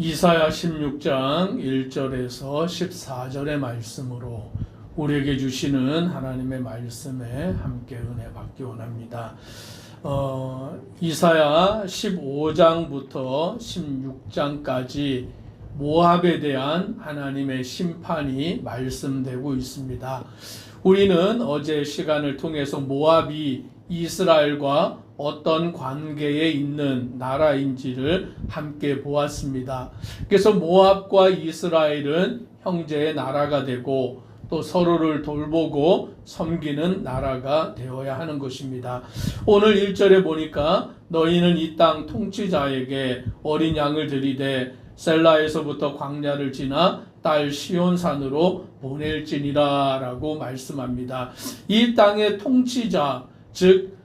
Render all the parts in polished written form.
이사야 16장 1절에서 14절의 말씀으로 우리에게 주시는 하나님의 말씀에 함께 은혜 받기 원합니다. 이사야 15장부터 16장까지 모압에 대한 하나님의 심판이 말씀되고 있습니다. 우리는 어제 시간을 통해서 모압이 이스라엘과 어떤 관계에 있는 나라인지를 함께 보았습니다. 그래서 모압과 이스라엘은 형제의 나라가 되고 또 서로를 돌보고 섬기는 나라가 되어야 하는 것입니다. 오늘 1절에 보니까 너희는 이 땅 통치자에게 어린 양을 들이되 셀라에서부터 광야를 지나 딸 시온산으로 보낼지니라 라고 말씀합니다. 이 땅의 통치자, 즉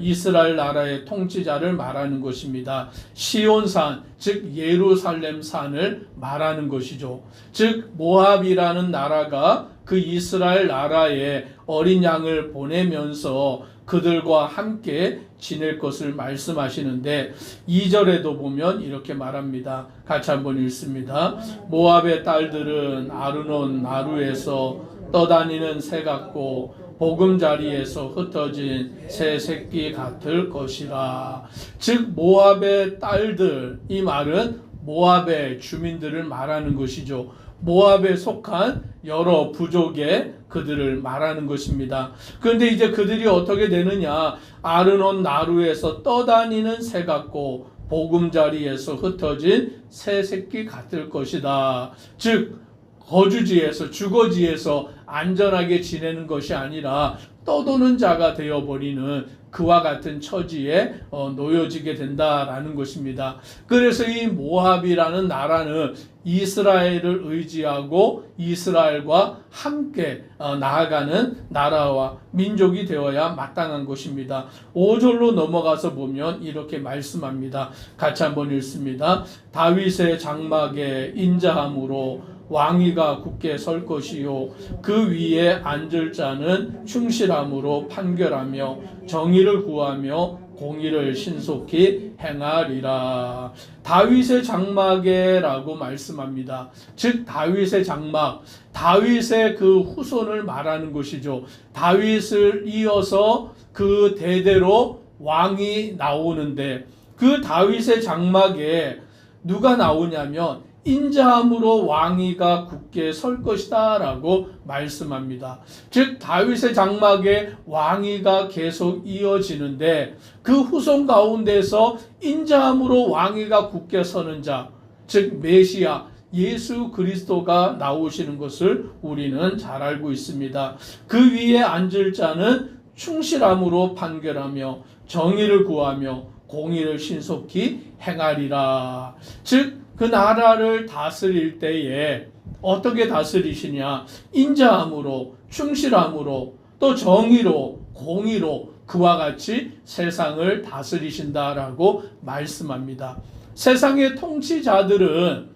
이스라엘 나라의 통치자를 말하는 것입니다. 시온산, 즉 예루살렘 산을 말하는 것이죠. 즉 모압이라는 나라가 그 이스라엘 나라에 어린 양을 보내면서 그들과 함께 지낼 것을 말씀하시는데 2절에도 보면 이렇게 말합니다. 같이 한번 읽습니다. 모압의 딸들은 아르논 나루에서 떠다니는 새 같고 보금자리에서 흩어진 새 새끼 같을 것이라. 즉 모압의 딸들, 이 말은 모압의 주민들을 말하는 것이죠. 모압에 속한 여러 부족의 그들을 말하는 것입니다. 그런데 이제 그들이 어떻게 되느냐? 아르논 나루에서 떠다니는 새 같고 보금자리에서 흩어진 새 새끼 같을 것이다. 즉 거주지에서 주거지에서 안전하게 지내는 것이 아니라 떠도는 자가 되어버리는 그와 같은 처지에 놓여지게 된다라는 것입니다. 그래서 이 모압이라는 나라는 이스라엘을 의지하고 이스라엘과 함께 나아가는 나라와 민족이 되어야 마땅한 것입니다. 5절로 넘어가서 보면 이렇게 말씀합니다. 같이 한번 읽습니다. 다윗의 장막에 인자함으로 왕위가 굳게 설 것이요 그 위에 앉을 자는 충실함으로 판결하며 정의를 구하며 공의를 신속히 행하리라. 다윗의 장막에라고 말씀합니다. 즉 다윗의 장막, 다윗의 그 후손을 말하는 것이죠. 다윗을 이어서 그 대대로 왕이 나오는데 그 다윗의 장막에 누가 나오냐면 인자함으로 왕위가 굳게 설 것이다 라고 말씀합니다. 즉 다윗의 장막에 왕위가 계속 이어지는데 그 후손 가운데서 인자함으로 왕위가 굳게 서는 자, 즉 메시아 예수 그리스도가 나오시는 것을 우리는 잘 알고 있습니다. 그 위에 앉을 자는 충실함으로 판결하며 정의를 구하며 공의를 신속히 행하리라. 즉 그 나라를 다스릴 때에 어떻게 다스리시냐? 인자함으로, 충실함으로, 또 정의로, 공의로 그와 같이 세상을 다스리신다라고 말씀합니다. 세상의 통치자들은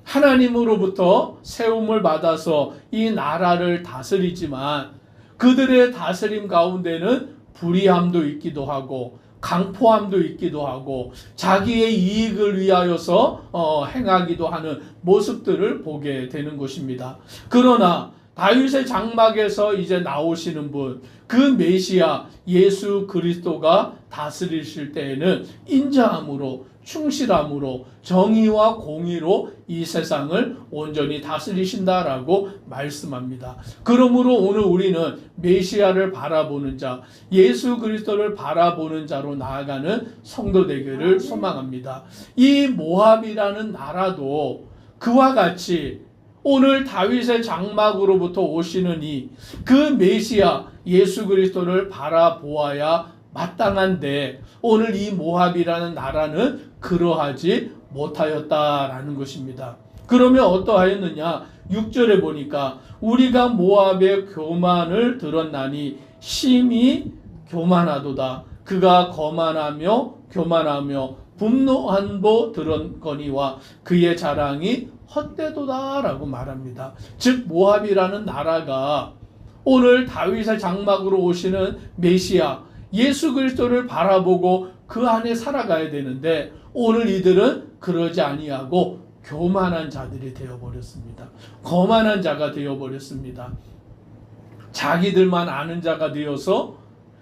하나님으로부터 세움을 받아서 이 나라를 다스리지만 그들의 다스림 가운데는 불의함도 있기도 하고 강포함도 있기도 하고 자기의 이익을 위하여서 행하기도 하는 모습들을 보게 되는 것입니다. 그러나 다윗의 장막에서 이제 나오시는 분, 그 메시아 예수 그리스도가 다스리실 때에는 인자함으로 충실함으로 정의와 공의로 이 세상을 온전히 다스리신다라고 말씀합니다. 그러므로 오늘 우리는 메시아를 바라보는 자, 예수 그리스도를 바라보는 자로 나아가는 성도 되기를 소망합니다. 이 모압이라는 나라도 그와 같이 오늘 다윗의 장막으로부터 오시는 그 메시아 예수 그리스도를 바라보아야 마땅한데 오늘 이 모압이라는 나라는 그러하지 못하였다라는 것입니다. 그러면 어떠하였느냐? 6절에 보니까 우리가 모압의 교만을 들었나니 심히 교만하도다. 그가 거만하며 교만하며 분노한보 들었거니와 그의 자랑이 헛되도다라고 말합니다. 즉 모압이라는 나라가 오늘 다윗의 장막으로 오시는 메시아 예수 그리스도를 바라보고 그 안에 살아가야 되는데 오늘 이들은 그러지 아니하고 교만한 자들이 되어버렸습니다. 거만한 자가 되어버렸습니다. 자기들만 아는 자가 되어서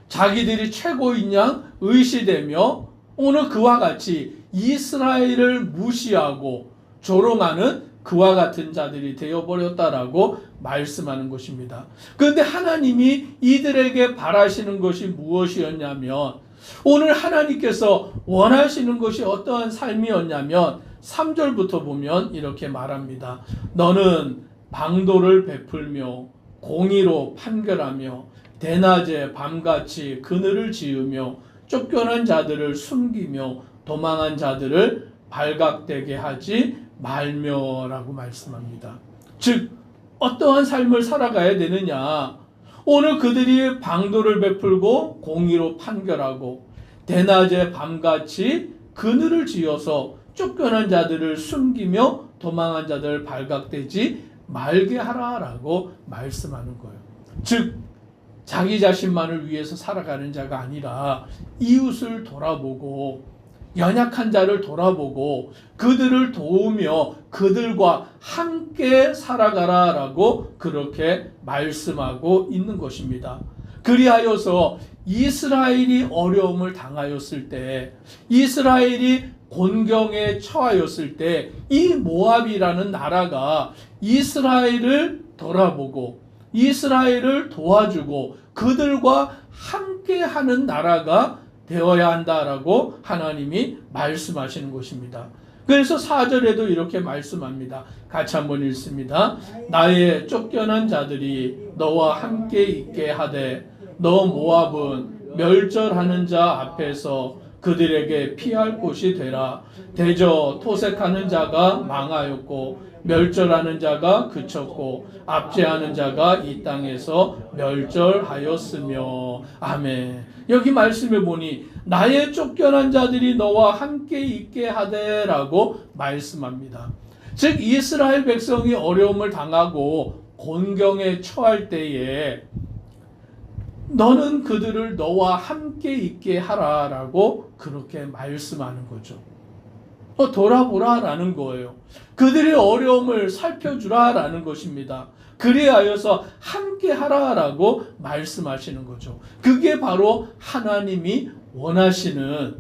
자기들이 최고인 양 의시되며 오늘 그와 같이 이스라엘을 무시하고 조롱하는 그와 같은 자들이 되어버렸다라고 말씀하는 것입니다. 그런데 하나님이 이들에게 바라시는 것이 무엇이었냐면 오늘 하나님께서 원하시는 것이 어떠한 삶이었냐면 3절부터 보면 이렇게 말합니다. 너는 방도를 베풀며 공의로 판결하며 대낮에 밤같이 그늘을 지으며 쫓겨난 자들을 숨기며 도망한 자들을 발각되게 하지 말며라고 말씀합니다. 즉 어떠한 삶을 살아가야 되느냐? 오늘 그들이 방도를 베풀고 공의로 판결하고 대낮에 밤같이 그늘을 지어서 쫓겨난 자들을 숨기며 도망한 자들 발각되지 말게 하라라고 말씀하는 거예요. 즉 자기 자신만을 위해서 살아가는 자가 아니라 이웃을 돌아보고 연약한 자를 돌아보고 그들을 도우며 그들과 함께 살아가라라고 그렇게 말씀하고 있는 것입니다. 그리하여서 이스라엘이 어려움을 당하였을 때, 이스라엘이 곤경에 처하였을 때 이 모압이라는 나라가 이스라엘을 돌아보고 이스라엘을 도와주고 그들과 함께하는 나라가 되어야 한다라고 하나님이 말씀하시는 것입니다. 그래서 4절에도 이렇게 말씀합니다. 같이 한번 읽습니다. 나의 쫓겨난 자들이 너와 함께 있게 하되 너 모압은 멸절하는 자 앞에서 그들에게 피할 곳이 되라. 대저 토색하는 자가 망하였고 멸절하는 자가 그쳤고 압제하는 자가 이 땅에서 멸절하였으며. 아멘. 여기 말씀해 보니 나의 쫓겨난 자들이 너와 함께 있게 하되라고 말씀합니다. 즉 이스라엘 백성이 어려움을 당하고 곤경에 처할 때에 너는 그들을 너와 함께 있게 하라라고 그렇게 말씀하는 거죠. 돌아보라라는 거예요. 그들의 어려움을 살펴주라라는 것입니다. 그리하여서 함께 하라라고 말씀하시는 거죠. 그게 바로 하나님이 원하시는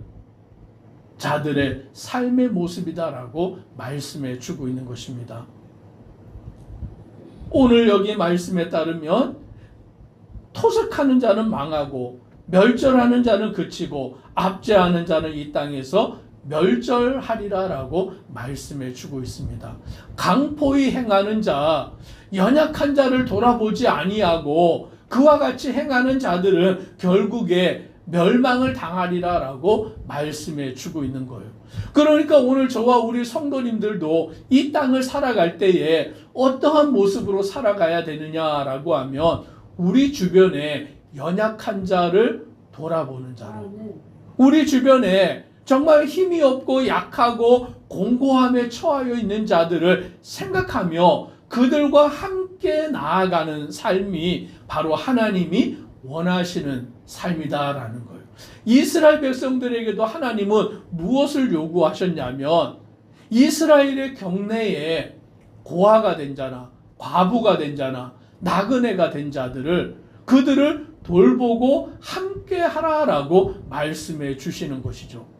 자들의 삶의 모습이다라고 말씀해 주고 있는 것입니다. 오늘 여기 말씀에 따르면 토색하는 자는 망하고 멸절하는 자는 그치고 압제하는 자는 이 땅에서 멸절하리라라고 말씀해 주고 있습니다. 강포히 행하는 자, 연약한 자를 돌아보지 아니하고 그와 같이 행하는 자들은 결국에 멸망을 당하리라라고 말씀해 주고 있는 거예요. 그러니까 오늘 저와 우리 성도님들도 이 땅을 살아갈 때에 어떠한 모습으로 살아가야 되느냐라고 하면 우리 주변에 연약한 자를 돌아보는 자로, 우리 주변에 정말 힘이 없고 약하고 공고함에 처하여 있는 자들을 생각하며 그들과 함께 나아가는 삶이 바로 하나님이 원하시는 삶이다라는 거예요. 이스라엘 백성들에게도 하나님은 무엇을 요구하셨냐면 이스라엘의 경내에 고아가 된 자나 과부가 된 자나 나그네가 된 자들을 그들을 돌보고 함께 하라라고 말씀해 주시는 것이죠.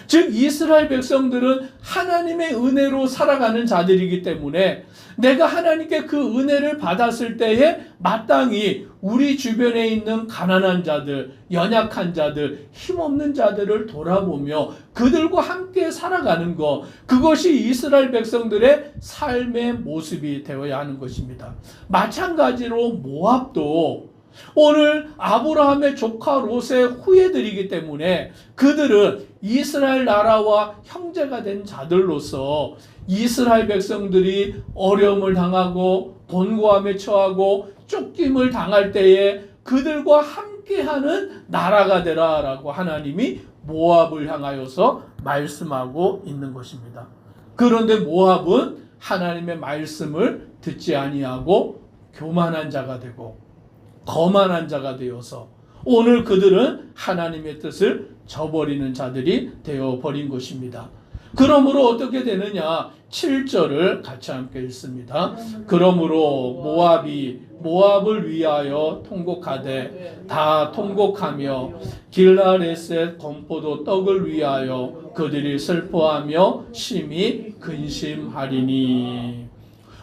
즉 이스라엘 백성들은 하나님의 은혜로 살아가는 자들이기 때문에 내가 하나님께 그 은혜를 받았을 때에 마땅히 우리 주변에 있는 가난한 자들, 연약한 자들, 힘없는 자들을 돌아보며 그들과 함께 살아가는 것, 그것이 이스라엘 백성들의 삶의 모습이 되어야 하는 것입니다. 마찬가지로 모압도 오늘 아브라함의 조카 롯의 후예들이기 때문에 그들은 이스라엘 나라와 형제가 된 자들로서 이스라엘 백성들이 어려움을 당하고 곤고함에 처하고 쫓김을 당할 때에 그들과 함께하는 나라가 되라라고 하나님이 모압을 향하여서 말씀하고 있는 것입니다. 그런데 모압은 하나님의 말씀을 듣지 아니하고 교만한 자가 되고 거만한 자가 되어서 오늘 그들은 하나님의 뜻을 저버리는 자들이 되어버린 것입니다. 그러므로 어떻게 되느냐? 7절을 같이 함께 읽습니다. 그러므로 모압이 모압을 위하여 통곡하되 다 통곡하며 길라레셋 건포도 떡을 위하여 그들이 슬퍼하며 심히 근심하리니.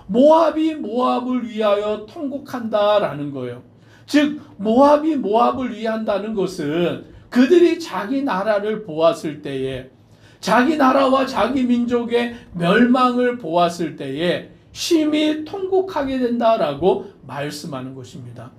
모압이 모압을 위하여 통곡한다라는 거예요. 즉 모압이 모압을 위한다는 것은 그들이 자기 나라를 보았을 때에, 자기 나라와 자기 민족의 멸망을 보았을 때에 심히 통곡하게 된다라고 말씀하는 것입니다.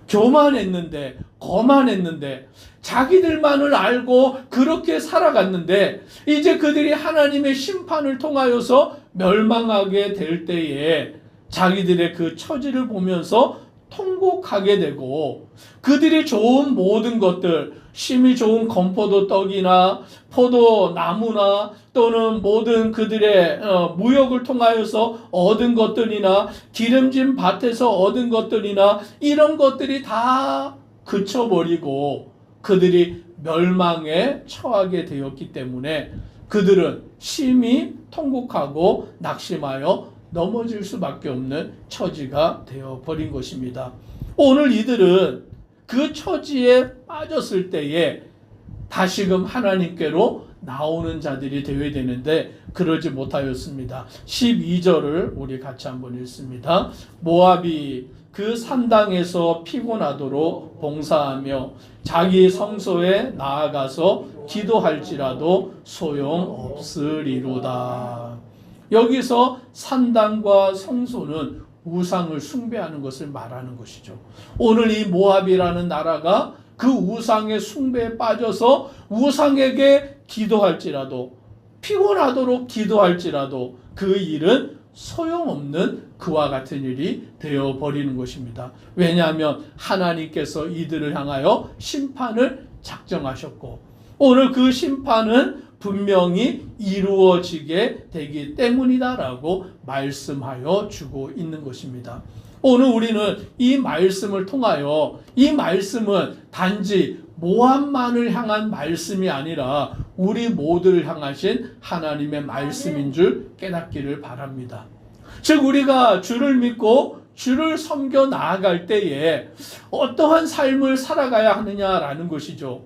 교만했는데, 거만했는데, 자기들만을 알고 그렇게 살아갔는데 이제 그들이 하나님의 심판을 통하여서 멸망하게 될 때에 자기들의 그 처지를 보면서 통곡하게 되고, 그들이 좋은 모든 것들, 심히 좋은 건포도 떡이나 포도나무나 또는 모든 그들의 무역을 통하여서 얻은 것들이나 기름진 밭에서 얻은 것들이나 이런 것들이 다 그쳐버리고 그들이 멸망에 처하게 되었기 때문에 그들은 심히 통곡하고 낙심하여 넘어질 수밖에 없는 처지가 되어버린 것입니다. 오늘 이들은 그 처지에 빠졌을 때에 다시금 하나님께로 나오는 자들이 되어야 되는데 그러지 못하였습니다. 12절을 우리 같이 한번 읽습니다. 모압이 그 산당에서 피곤하도록 봉사하며 자기 성소에 나아가서 기도할지라도 소용없으리로다. 여기서 산당과 성소는 우상을 숭배하는 것을 말하는 것이죠. 오늘 이 모압이라는 나라가 그 우상의 숭배에 빠져서 우상에게 기도할지라도, 피곤하도록 기도할지라도 그 일은 소용없는 그와 같은 일이 되어버리는 것입니다. 왜냐하면 하나님께서 이들을 향하여 심판을 작정하셨고 오늘 그 심판은 분명히 이루어지게 되기 때문이다라고 말씀하여 주고 있는 것입니다. 오늘 우리는 이 말씀을 통하여, 이 말씀은 단지 모압만을 향한 말씀이 아니라 우리 모두를 향하신 하나님의 말씀인 줄 깨닫기를 바랍니다. 즉 우리가 주를 믿고 주를 섬겨 나아갈 때에 어떠한 삶을 살아가야 하느냐라는 것이죠.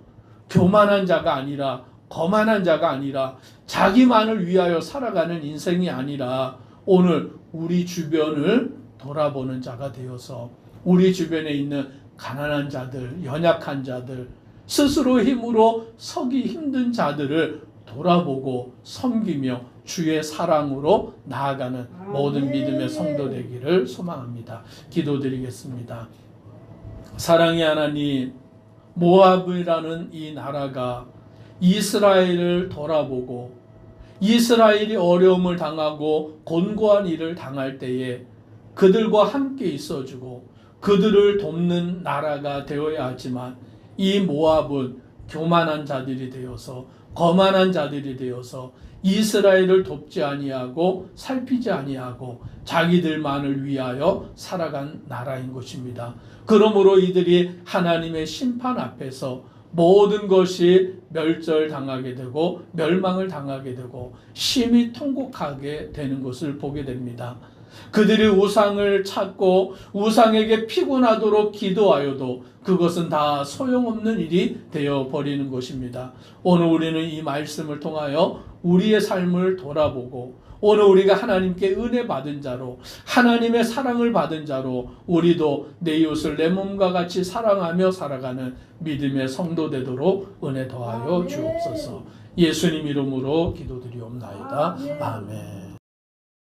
교만한 자가 아니라, 거만한 자가 아니라, 자기만을 위하여 살아가는 인생이 아니라 오늘 우리 주변을 돌아보는 자가 되어서 우리 주변에 있는 가난한 자들, 연약한 자들, 스스로 힘으로 서기 힘든 자들을 돌아보고 섬기며 주의 사랑으로 나아가는 모든 믿음의 성도 되기를 소망합니다. 기도드리겠습니다. 사랑의 하나님, 모압이라는 이 나라가 이스라엘을 돌아보고 이스라엘이 어려움을 당하고 곤고한 일을 당할 때에 그들과 함께 있어주고 그들을 돕는 나라가 되어야 하지만 이 모압은 교만한 자들이 되어서, 거만한 자들이 되어서 이스라엘을 돕지 아니하고 살피지 아니하고 자기들만을 위하여 살아간 나라인 것입니다. 그러므로 이들이 하나님의 심판 앞에서 모든 것이 멸절당하게 되고 멸망을 당하게 되고 심히 통곡하게 되는 것을 보게 됩니다. 그들이 우상을 찾고 우상에게 피곤하도록 기도하여도 그것은 다 소용없는 일이 되어버리는 것입니다. 오늘 우리는 이 말씀을 통하여 우리의 삶을 돌아보고 오늘 우리가 하나님께 은혜 받은 자로, 하나님의 사랑을 받은 자로 우리도 내 이웃을 내 몸과 같이 사랑하며 살아가는 믿음의 성도 되도록 은혜 더하여 주옵소서. 예수님 이름으로 기도드리옵나이다. 아멘.